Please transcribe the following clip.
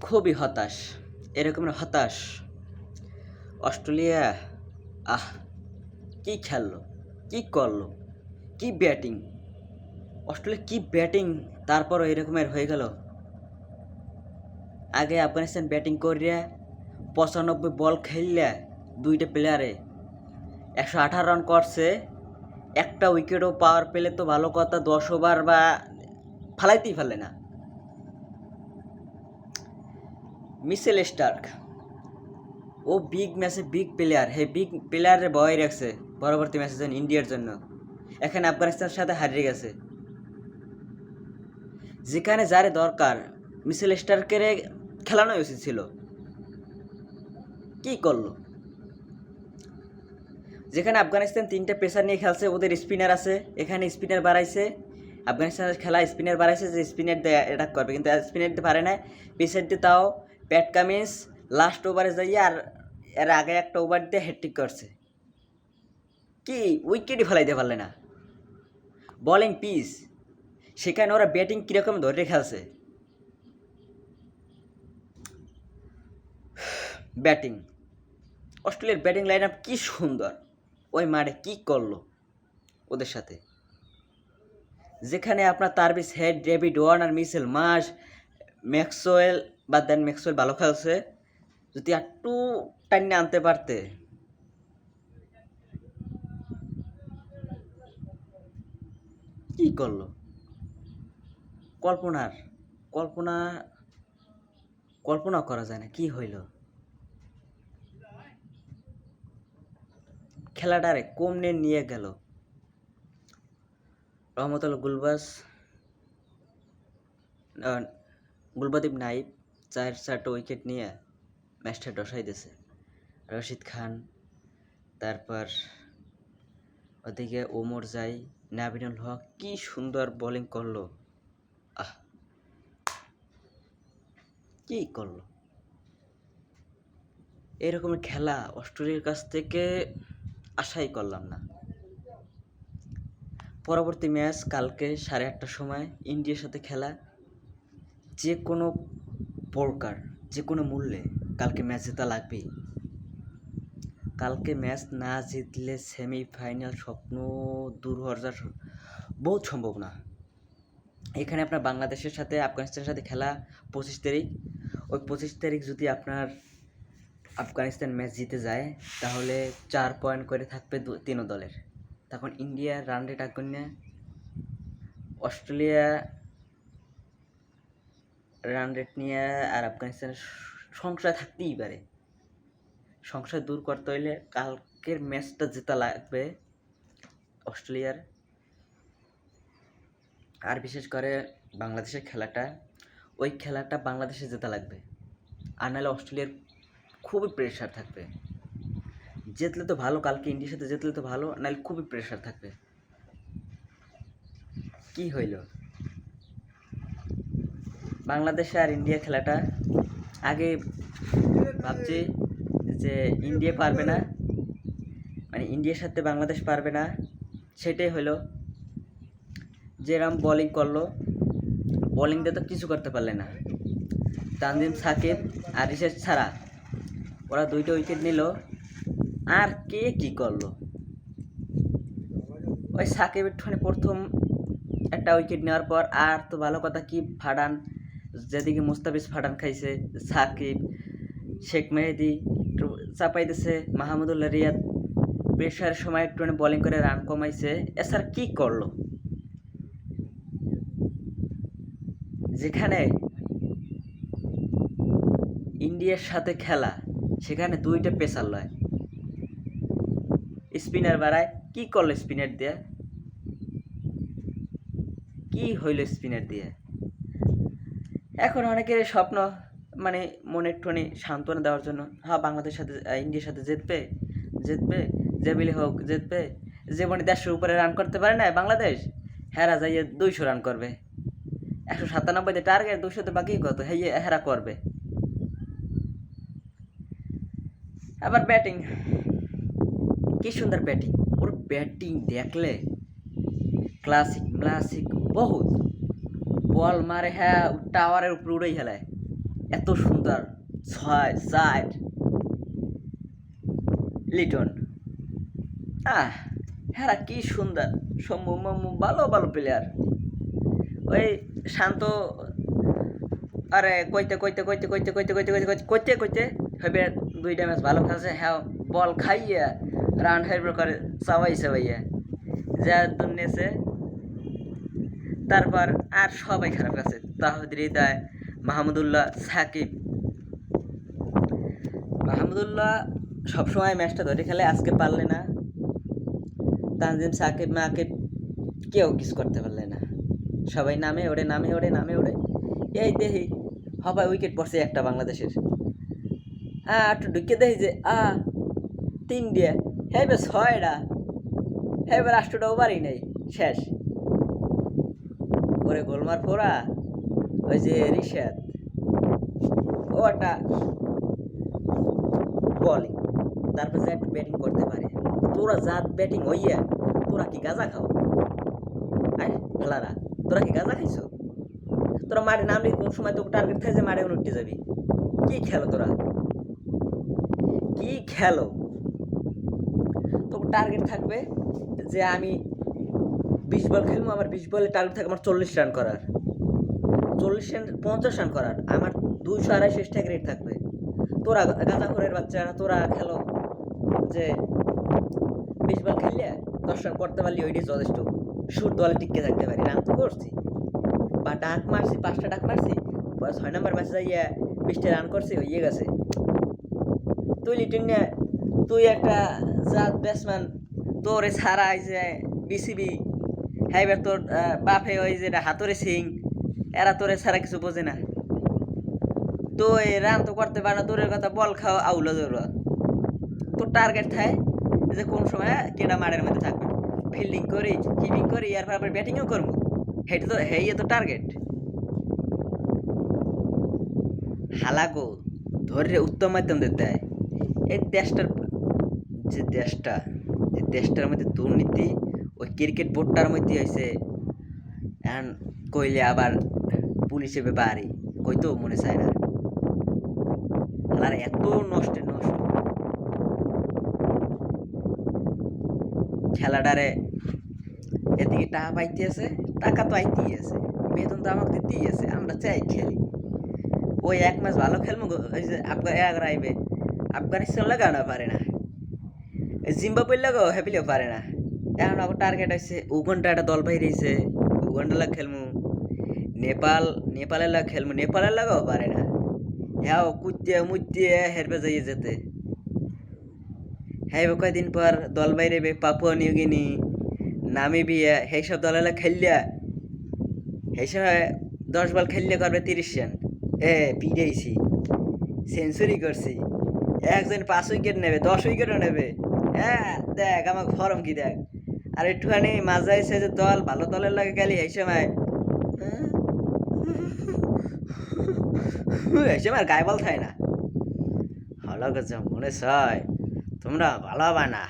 খুবই হতাশ, এরকমের হতাশ। অস্ট্রেলিয়া, আহ, কি খেললো, কি করলো, কি ব্যাটিং! অস্ট্রেলিয়া কি ব্যাটিং! তারপরও এরকমের হয়ে গেল। আগে আফগানিস্তান ব্যাটিং করিয়া 95 বল খেললে দুইটা প্লেয়ারে 118 রান করছে। একটা উইকেটও পাওয়ার পেলে তো ভালো কথা, 10 ওভার বা ফালাইতেই ফেলে না। মিচেল স্টার্ক, ও বিগ ম্যাচে বিগ প্লেয়ার, হে বিগ প্লেয়ারের ভয় রাখছে পরবর্তী ম্যাচের জন্য, ইন্ডিয়ার জন্য। এখানে আফগানিস্তানের সাথে হারিয়ে গেছে। যেখানে যারে দরকার মিচেল স্টার্কের খেলানোই উচিত ছিল। কি করলো! যেখানে আফগানিস্তান 3টে পেসার নিয়ে খেলছে, ওদের স্পিনার আছে, এখানে স্পিনার বাড়াইছে। আফগানিস্তানের খেলা স্পিনার বাড়াইছে যে স্পিনার দিয়ে অ্যাটাক করবে, কিন্তু স্পিনার দিতে পারে না। পেসার দিয়ে তাও প্যাট কামিন্স লাস্ট ওভারে যাইয়ে আর এর আগে একটা ওভার দিয়ে হ্যাট্রিক করছে। কি উইকেটই ফেলাইতে পারলে না। বলিং পিস, সেখানে ওরা ব্যাটিং কীরকম ধরে খেলছে। ব্যাটিং, অস্ট্রেলিয়ার ব্যাটিং লাইন আপ কী সুন্দর! ওই মাঠে কী করলো ওদের সাথে! যেখানে আপনার Travis Head, David Warner, Mitchell Marsh, Maxwell, বাদ দেন ম্যাক্সওয়েল ভালো খেলছে, যদি একটু টাইনে আনতে পারতে। কি করলো! কল্পনার কল্পনা কল্পনা করা যায় না কি হইল। খেলাটারে কমনে নিয়ে গেল। রহমতুল গুলবাদিপ নাইব 4-4টা উইকেট নিয়ে ম্যাচটা ডসাই দিয়েছে। রশিদ খান, তারপর ওদিকে ওমর জাই, নাবিনুল হক কি সুন্দর বোলিং করলো। আহ, কি করলো! এরকমের খেলা অস্ট্রেলিয়ার কাছ থেকে আশাই করলাম না। পরবর্তী ম্যাচ কালকে 8:30টার সময় ইন্ডিয়ার সাথে খেলা। যে কোনো প্রকার, যে কোনো মূল্যে কালকে ম্যাচ জেতা লাগবেই। কালকে ম্যাচ না জিতলে সেমিফাইনাল স্বপ্ন দূর হওয়ার বহুত সম্ভাবনা। এখানে আপনার বাংলাদেশের সাথে আফগানিস্তানের সাথে খেলা 25 তারিখ। ওই 25 তারিখ যদি আপনার আফগানিস্তান ম্যাচ জিতে যায়, তাহলে 4 পয়েন্ট করে থাকবে তিনও দলের। তখন ইন্ডিয়ার রান রেট আগুন না, অস্ট্রেলিয়া রান রেট নিয়ে আর আফগানিস্তানের সংশয় থাকতেই পারে। সংশয় দূর করতে হইলে কালকের ম্যাচটা জেতা লাগবে অস্ট্রেলিয়ার। আর বিশেষ করে বাংলাদেশের খেলাটা, ওই খেলাটা বাংলাদেশে জেতা লাগবে। আর নাহলে অস্ট্রেলিয়ার খুবই প্রেশার থাকবে। জিতলে তো ভালো, কালকে ইন্ডিয়ার সাথে জিতলে তো ভালো, নাহলে খুবই প্রেশার থাকবে। কি হইল! বাংলাদেশ আর ইন্ডিয়া খেলাটা আগে ভাবছি যে ইন্ডিয়া পারবে না, মানে ইন্ডিয়ার সাথে বাংলাদেশ পারবে না। সেটাই হলো। যেরকম বোলিং করলো, বোলিং দিয়ে তো কিছু করতে পারলে না। তানজিম সাকিব আর রিশাদ ছাড়া ওরা 2টা উইকেট নিল। আর কে কি করলো! ওই সাকিবের ঠনে প্রথম একটা উইকেট নেওয়ার পর আর তো ভালো কথা, কি ফাডান, যেদিকে মুস্তাফিজ ফাডান খাইছে, সাকিব, শেখ মেহেদি চাপাই দিছে, মাহমুদুল্লাহ রিয়াদ প্রেশারের সময় একটু বোলিং করে রান কমাইছে। এছাড়া কি করলো! যেখানে ইন্ডিয়ার সাথে খেলা, সেখানে 2টা পেসার লয়, স্পিনার বাড়ায়। কি করলো স্পিনার দিয়ে! কি হইল স্পিনার দিয়ে! এখন অনেকের স্বপ্ন, মানে মনের টনে সান্ত্বনা দেওয়ার জন্য, হ্যাঁ বাংলাদেশের সাথে ইন্ডিয়ার সাথে জিতবে, জিতবে, যে বিলি হোক জিতবে। যেমন 150 উপরে রান করতে পারে না বাংলাদেশ, হেরা যাইয়ে 200 রান করবে। 197 টার্গেট, 200 বাকি কত, হেরা করবে। আবার ব্যাটিং, কি সুন্দর ব্যাটিং! ওর ব্যাটিং দেখলে ক্লাসিক বহুত বল মারে, হ্যাঁ টাওয়ারের উপরে উড়েই হেলায়। এত সুন্দর 6-4 লিটন হ্যাঁ কি সুন্দর ভালো ভালো প্লেয়ার। ওই শান্ত আরে কইতে কইতে কইতে কইতে কইতে কইতে কইতে কইতে কইতে কইতে হবে 2টা ম্যাচ ভালো খেলছে, হ্যাঁ বল খাইয়া রান হেরবার করে চাবাইয়া যা দুনিয়েছে। তারপর আর সবাই খারাপ আছে, তাহিদ হৃদয়, মাহমুদুল্লাহ, সাকিব। মাহমুদুল্লাহ সবসময় ম্যাচটা ধরে খেলে, আজকে পারলে না। তানজিম, সাকিব, মাকিব কেউ কিছু করতে পারলে না, সবাই নামে ওড়ে নামে ওড়ে নামে ওড়ে। এই দেখি হবাই উইকেট পড়ছে একটা বাংলাদেশের, একটু ঢুকে দেখি যে 3 দিয়ে হেবে 6টা, হেবে 8টা ওভারই নেই, শেষ। ওরে গোলমার ফোরা ওই যে রিশাদ, ও একটা বলিং, তারপর যে একটু ব্যাটিং করতে পারে। তোরা জাত ব্যাটিং হইয়া তোরা কি গাঁজা খাও? খেলারা তোরা কি গাঁজা খাইছো? তোরা মাঠে নামলি কোন সময় তোকে টার্গেট থাকে যে মাঠে উঠতে যাবি? কি খেলো তোরা, কি খেলো? তোকে টার্গেট থাকবে যে আমি 20 বল খেলবো, আমার 20 বলে টার্গেট থাকে আমার 40 রান করার, 50 রান করার, আমার 200-250 স্ট্রাইক রেট থাকবে। তোরা গাঁজাখোরের বাচ্চারা তোরা খেলো যে 20 বল খেললে 10 রান করতে পারলি, ওইটাই যথেষ্ট। সুর দলে টিকে থাকতে পারি, রান তো করছি, বা ডাক মারছি, 5টা ডাক মারছি, 6 নম্বর ম্যাচে যাইয়া 20টা রান করছি, হইয়ে গেছে। তুই লিটন নিয়ে তুই একটা জাত ব্যাটসম্যান, তোর ছাড়া আইছে বিসিবি, হ্যাঁ এবার তোর বাপে ওই যেটা হাতরে সিং, এরা তোরে ছাড়া কিছু বোঝে না। তো রান তো করতে পারে না, দূরের কথা বল খাও আউলা দৌড়া। তোর টার্গেট থাকে যে কোন সময় কেডা মাঠের মধ্যে থাকবে, ফিল্ডিং করি, কিপিং করি, এরপর আবার ব্যাটিংও করবো, হেঁটে তো হেই তো টার্গেট। হালাগো ধরে উত্তম মাধ্যম দিতে হয়। এই দেশটার যে দেশটা, এই দেশটার মধ্যে দুর্নীতি ওই ক্রিকেট বোর্ডটার মধ্যে হয়েছে। এখন কইলে আবার পুলিশে ব্যাপারে কইতেও মনে চায় না। আর এত নষ্ট খেলাটারে, এদিকে টাকা পাইতে আছে, টাকা তো আইতেই আছে, বেতন তো আমাকে দিতেই আছে, আমরা চাই খেলি। ওই 1 ম্যাচ ভালো খেলবো, ওই যে আইবে আফগানিস্তান লাগাও না পারে না, জিম্বাবুয়ে লাগাও হ্যাপিলেও পারে না। এখন আবার টার্গেট আছে উগান্ডা, একটা দল বাইরেছে, উগান্ডা লাগ খেলবো, নেপালের লাগ খেলবো, নেপালের লাগাও পারে না। হ্যাঁ কুত্তিয়া মুত্তিয়া হেরবে যাইয়ে যেতে, হ্যাঁ কয়দিন পর দল বাইরে পাপুয়া নিউ গিনি, নামিবিয়া, সেই সব দলেলা খেললিয়া সেই সময় 10 বল খেললে করবে 30 রান, পিড়েছি, সেঞ্চুরি করছি, একজন 5 উইকেট নেবে, 10 উইকেটও নেবে। হ্যাঁ দেখ আমাকে ফরম কি দেখ। আর একটুখানি মাজা এসে যে দল ভালো দলের লাগে গেলি, এই সময় এই সময় আর গায়ে বল থাকে না। ভালো করছে মনে হয় তোমরা ভালো হবে না।